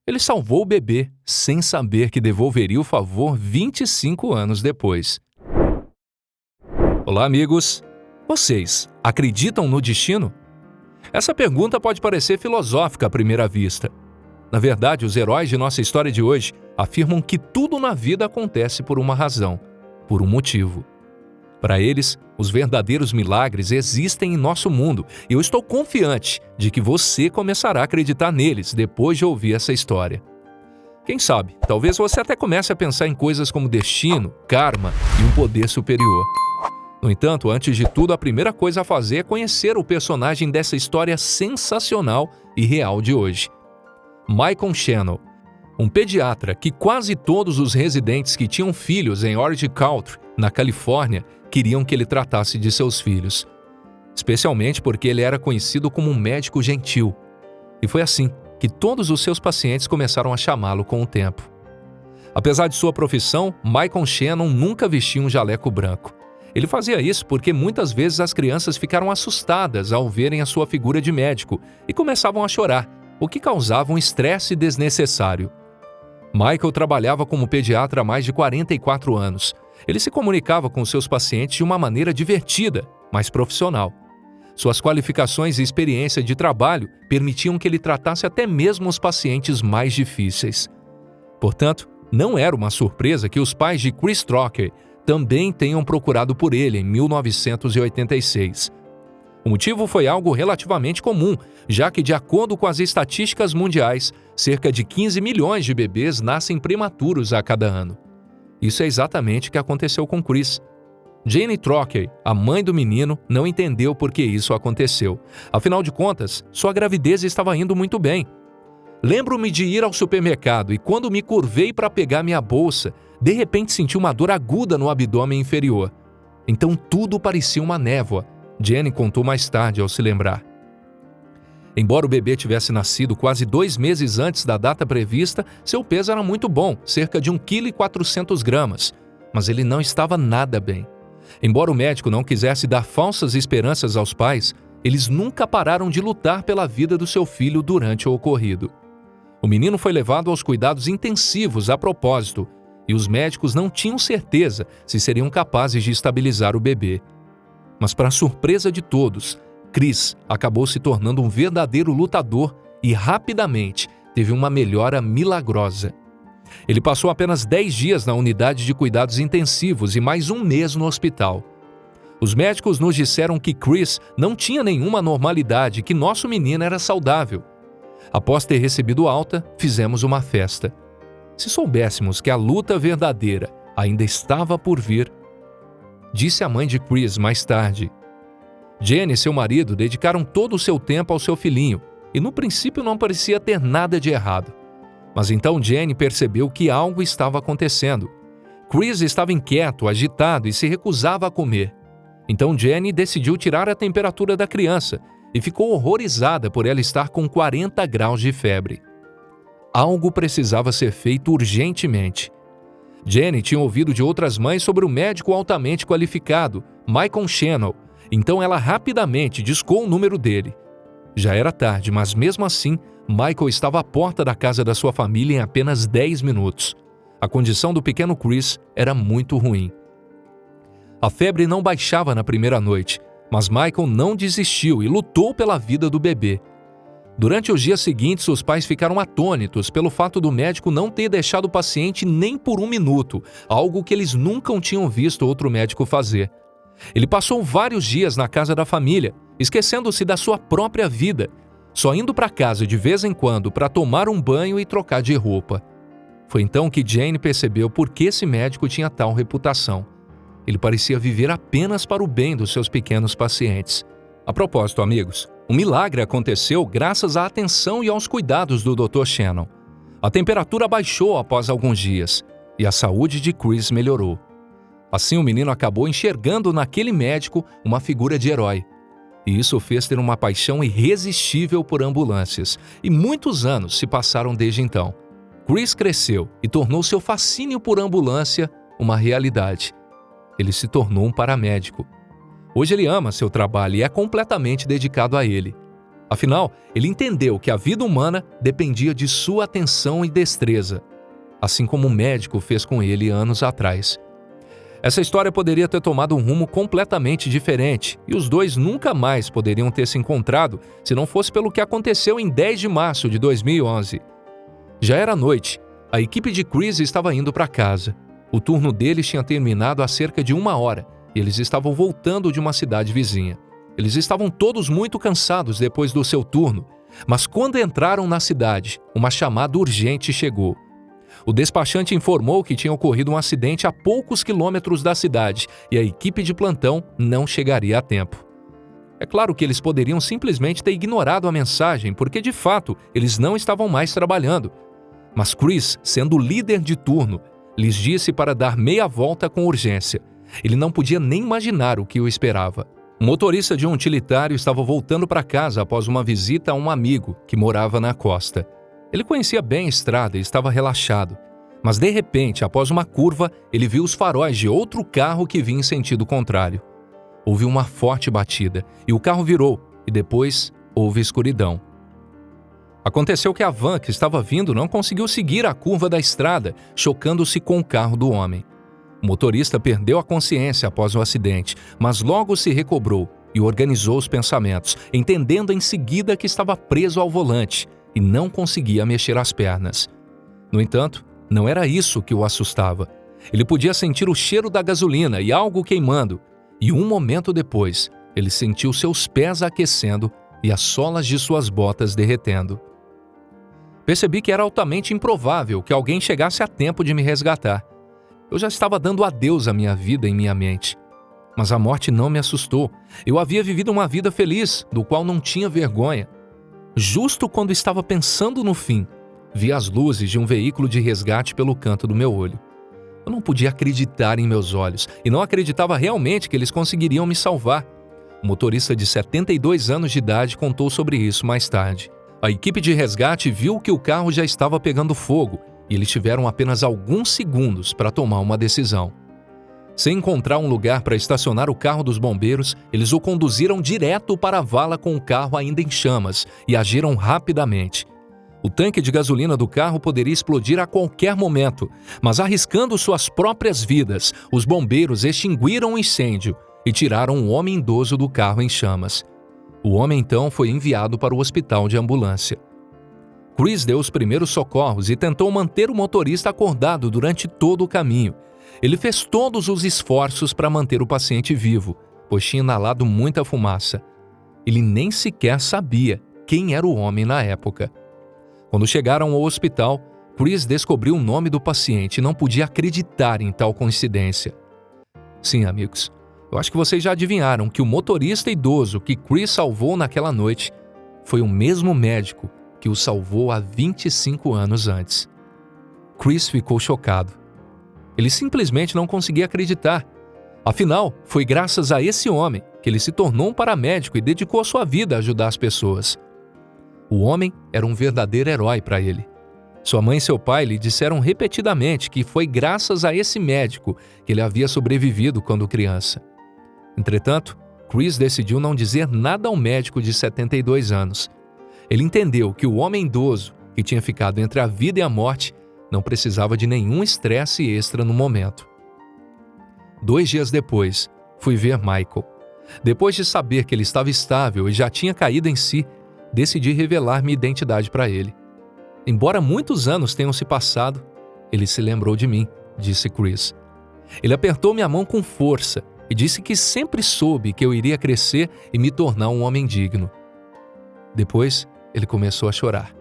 Ele salvou o bebê, sem saber que devolveria o favor 25 anos depois. Olá, amigos! Vocês acreditam no destino? Essa pergunta pode parecer filosófica à primeira vista. Na verdade, os heróis de nossa história de hoje afirmam que tudo na vida acontece por uma razão, por um motivo. Para eles, os verdadeiros milagres existem em nosso mundo e eu estou confiante de que você começará a acreditar neles depois de ouvir essa história. Quem sabe, talvez você até comece a pensar em coisas como destino, karma e um poder superior. No entanto, antes de tudo, a primeira coisa a fazer é conhecer o personagem dessa história sensacional e real de hoje. Michael Shannon, um pediatra que quase todos os residentes que tinham filhos em Orange County, na Califórnia, queriam que ele tratasse de seus filhos. Especialmente porque ele era conhecido como um médico gentil. E foi assim que todos os seus pacientes começaram a chamá-lo com o tempo. Apesar de sua profissão, Michael Shannon nunca vestia um jaleco branco. Ele fazia isso porque muitas vezes as crianças ficaram assustadas ao verem a sua figura de médico e começavam a chorar, o que causava um estresse desnecessário. Michael trabalhava como pediatra há mais de 44 anos. Ele se comunicava com seus pacientes de uma maneira divertida, mas profissional. Suas qualificações e experiência de trabalho permitiam que ele tratasse até mesmo os pacientes mais difíceis. Portanto, não era uma surpresa que os pais de Chris Trocker também tenham procurado por ele em 1986. O motivo foi algo relativamente comum, já que, de acordo com as estatísticas mundiais, cerca de 15 milhões de bebês nascem prematuros a cada ano. Isso é exatamente o que aconteceu com Chris. Jane Trocker, a mãe do menino, não entendeu por que isso aconteceu. Afinal de contas, sua gravidez estava indo muito bem. Lembro-me de ir ao supermercado e quando me curvei para pegar minha bolsa, de repente senti uma dor aguda no abdômen inferior. Então tudo parecia uma névoa, Jane contou mais tarde ao se lembrar. Embora o bebê tivesse nascido quase 2 meses antes da data prevista, seu peso era muito bom, cerca de 1,4 kg, mas ele não estava nada bem. Embora o médico não quisesse dar falsas esperanças aos pais, eles nunca pararam de lutar pela vida do seu filho durante o ocorrido. O menino foi levado aos cuidados intensivos a propósito, e os médicos não tinham certeza se seriam capazes de estabilizar o bebê. Mas, para surpresa de todos, Chris acabou se tornando um verdadeiro lutador e rapidamente teve uma melhora milagrosa. Ele passou apenas 10 dias na unidade de cuidados intensivos e mais um mês no hospital. Os médicos nos disseram que Chris não tinha nenhuma anormalidade e que nosso menino era saudável. Após ter recebido alta, fizemos uma festa. Se soubéssemos que a luta verdadeira ainda estava por vir, disse a mãe de Chris mais tarde. Jane e seu marido dedicaram todo o seu tempo ao seu filhinho e no princípio não parecia ter nada de errado. Mas então Jane percebeu que algo estava acontecendo. Chris estava inquieto, agitado e se recusava a comer. Então Jane decidiu tirar a temperatura da criança e ficou horrorizada por ela estar com 40 graus de febre. Algo precisava ser feito urgentemente. Jane tinha ouvido de outras mães sobre o médico altamente qualificado, Michael Shannon, então ela rapidamente discou o número dele. Já era tarde, mas mesmo assim, Michael estava à porta da casa da sua família em apenas 10 minutos. A condição do pequeno Chris era muito ruim. A febre não baixava na primeira noite, mas Michael não desistiu e lutou pela vida do bebê. Durante os dias seguintes, os pais ficaram atônitos pelo fato do médico não ter deixado o paciente nem por 1 minuto, algo que eles nunca tinham visto outro médico fazer. Ele passou vários dias na casa da família, esquecendo-se da sua própria vida, só indo para casa de vez em quando para tomar um banho e trocar de roupa. Foi então que Jane percebeu por que esse médico tinha tal reputação. Ele parecia viver apenas para o bem dos seus pequenos pacientes. A propósito, amigos, um milagre aconteceu graças à atenção e aos cuidados do Dr. Shannon. A temperatura baixou após alguns dias e a saúde de Chris melhorou. Assim, o menino acabou enxergando naquele médico uma figura de herói. E isso o fez ter uma paixão irresistível por ambulâncias, e muitos anos se passaram desde então. Chris cresceu e tornou seu fascínio por ambulância uma realidade. Ele se tornou um paramédico. Hoje ele ama seu trabalho e é completamente dedicado a ele. Afinal, ele entendeu que a vida humana dependia de sua atenção e destreza, assim como o médico fez com ele anos atrás. Essa história poderia ter tomado um rumo completamente diferente e os dois nunca mais poderiam ter se encontrado se não fosse pelo que aconteceu em 10 de março de 2011. Já era noite, a equipe de Chris estava indo para casa. O turno deles tinha terminado há cerca de 1 hora e eles estavam voltando de uma cidade vizinha. Eles estavam todos muito cansados depois do seu turno, mas quando entraram na cidade, uma chamada urgente chegou. O despachante informou que tinha ocorrido um acidente a poucos quilômetros da cidade e a equipe de plantão não chegaria a tempo. É claro que eles poderiam simplesmente ter ignorado a mensagem, porque de fato eles não estavam mais trabalhando. Mas Chris, sendo o líder de turno, lhes disse para dar meia volta com urgência. Ele não podia nem imaginar o que o esperava. O motorista de um utilitário estava voltando para casa após uma visita a um amigo que morava na costa. Ele conhecia bem a estrada e estava relaxado. Mas de repente, após uma curva, ele viu os faróis de outro carro que vinha em sentido contrário. Houve uma forte batida e o carro virou, e depois houve escuridão. Aconteceu que a van que estava vindo não conseguiu seguir a curva da estrada, chocando-se com o carro do homem. O motorista perdeu a consciência após o acidente, mas logo se recobrou e organizou os pensamentos, entendendo em seguida que estava preso ao volante e não conseguia mexer as pernas. No entanto, não era isso que o assustava. Ele podia sentir o cheiro da gasolina e algo queimando, e um momento depois, ele sentiu seus pés aquecendo e as solas de suas botas derretendo. Percebi que era altamente improvável que alguém chegasse a tempo de me resgatar. Eu já estava dando adeus à minha vida em minha mente. Mas a morte não me assustou. Eu havia vivido uma vida feliz, do qual não tinha vergonha. Justo quando estava pensando no fim, vi as luzes de um veículo de resgate pelo canto do meu olho. Eu não podia acreditar em meus olhos e não acreditava realmente que eles conseguiriam me salvar. O motorista de 72 anos de idade contou sobre isso mais tarde. A equipe de resgate viu que o carro já estava pegando fogo e eles tiveram apenas alguns segundos para tomar uma decisão. Sem encontrar um lugar para estacionar o carro dos bombeiros, eles o conduziram direto para a vala com o carro ainda em chamas e agiram rapidamente. O tanque de gasolina do carro poderia explodir a qualquer momento, mas arriscando suas próprias vidas, os bombeiros extinguiram o incêndio e tiraram um homem idoso do carro em chamas. O homem então foi enviado para o hospital de ambulância. Chris deu os primeiros socorros e tentou manter o motorista acordado durante todo o caminho. Ele fez todos os esforços para manter o paciente vivo, pois tinha inalado muita fumaça. Ele nem sequer sabia quem era o homem na época. Quando chegaram ao hospital, Chris descobriu o nome do paciente e não podia acreditar em tal coincidência. Sim, amigos, eu acho que vocês já adivinharam que o motorista idoso que Chris salvou naquela noite foi o mesmo médico que o salvou há 25 anos antes. Chris ficou chocado. Ele simplesmente não conseguia acreditar. Afinal, foi graças a esse homem que ele se tornou um paramédico e dedicou a sua vida a ajudar as pessoas. O homem era um verdadeiro herói para ele. Sua mãe e seu pai lhe disseram repetidamente que foi graças a esse médico que ele havia sobrevivido quando criança. Entretanto, Chris decidiu não dizer nada ao médico de 72 anos. Ele entendeu que o homem idoso, que tinha ficado entre a vida e a morte, não precisava de nenhum estresse extra no momento. 2 dias depois, fui ver Michael. Depois de saber que ele estava estável e já tinha caído em si, decidi revelar minha identidade para ele. Embora muitos anos tenham se passado, ele se lembrou de mim, disse Chris. Ele apertou minha mão com força e disse que sempre soube que eu iria crescer e me tornar um homem digno. Depois, ele começou a chorar.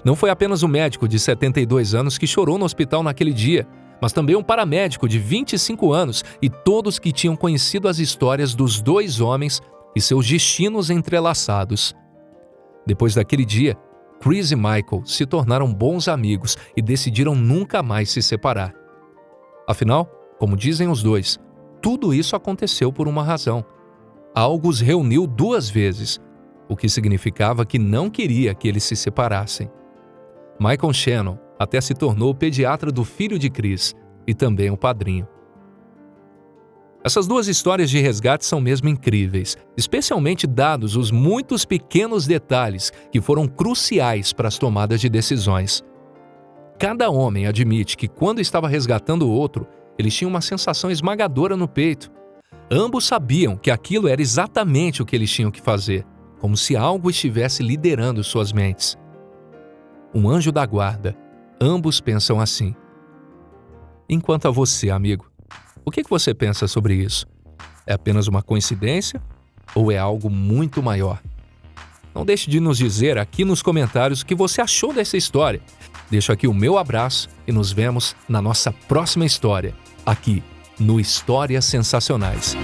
Não foi apenas o médico de 72 anos que chorou no hospital naquele dia, mas também um paramédico de 25 anos e todos que tinham conhecido as histórias dos 2 homens e seus destinos entrelaçados. Depois daquele dia, Chris e Michael se tornaram bons amigos e decidiram nunca mais se separar. Afinal, como dizem os dois, tudo isso aconteceu por uma razão. Algo os reuniu 2 vezes, o que significava que não queria que eles se separassem. Michael Shannon até se tornou o pediatra do filho de Chris e também o padrinho. Essas duas histórias de resgate são mesmo incríveis, especialmente dados os muitos pequenos detalhes que foram cruciais para as tomadas de decisões. Cada homem admite que quando estava resgatando o outro, eles tinham uma sensação esmagadora no peito. Ambos sabiam que aquilo era exatamente o que eles tinham que fazer, como se algo estivesse liderando suas mentes. Um anjo da guarda. Ambos pensam assim. Enquanto a você, amigo, o que você pensa sobre isso? É apenas uma coincidência ou é algo muito maior? Não deixe de nos dizer aqui nos comentários o que você achou dessa história. Deixo aqui o meu abraço e nos vemos na nossa próxima história, aqui no Histórias Sensacionais.